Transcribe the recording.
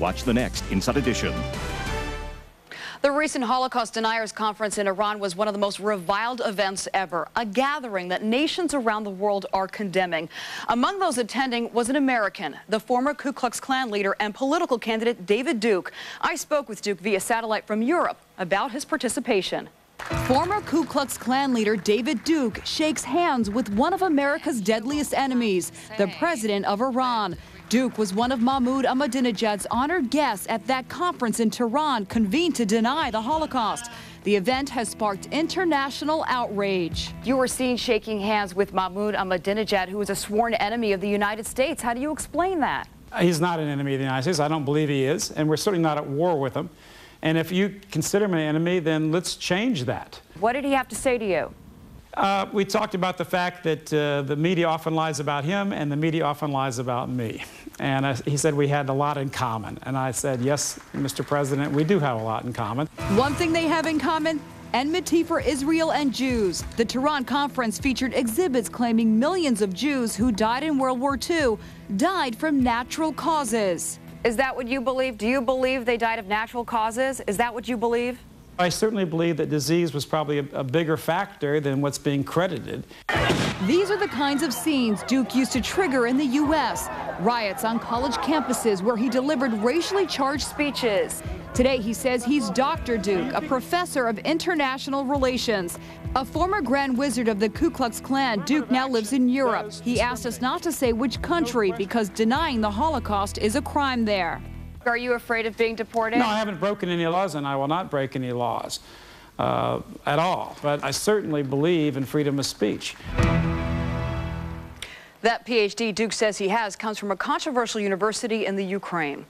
Watch the next Inside Edition. The recent Holocaust deniers conference in Iran was one of the most reviled events ever, a gathering that nations around the world are condemning. Among those attending was an American, the former Ku Klux Klan leader and political candidate David Duke. I spoke with Duke via satellite from Europe about his participation. Former Ku Klux Klan leader David Duke shakes hands with one of America's deadliest enemies, the president of Iran. Duke was one of Mahmoud Ahmadinejad's honored guests at that conference in Tehran convened to deny the Holocaust. The event has sparked international outrage. You were seen shaking hands with Mahmoud Ahmadinejad, who is a sworn enemy of the United States. How do you explain that? He's not an enemy of the United States. I don't believe he is, and we're certainly not at war with him. And if you consider him an enemy, then let's change that. What did he have to say to you? We talked about the fact that the media often lies about him and the media often lies about me. And he said we had a lot in common. And I said, yes, Mr. President, we do have a lot in common. One thing they have in common, enmity for Israel and Jews. The Tehran conference featured exhibits claiming millions of Jews who died in World War II died from natural causes. Is that what you believe? Do you believe they died of natural causes? Is that what you believe? I certainly believe that disease was probably a bigger factor than what's being credited. These are the kinds of scenes Duke used to trigger in the U.S. Riots on college campuses where he delivered racially charged speeches. Today he says he's Dr. Duke, a professor of international relations. A former Grand Wizard of the Ku Klux Klan, Duke now lives in Europe. He asked us not to say which country because denying the Holocaust is a crime there. Are you afraid of being deported? No, I haven't broken any laws, and I will not break any laws at all. But I certainly believe in freedom of speech. That PhD Duke says he has comes from a controversial university in the Ukraine.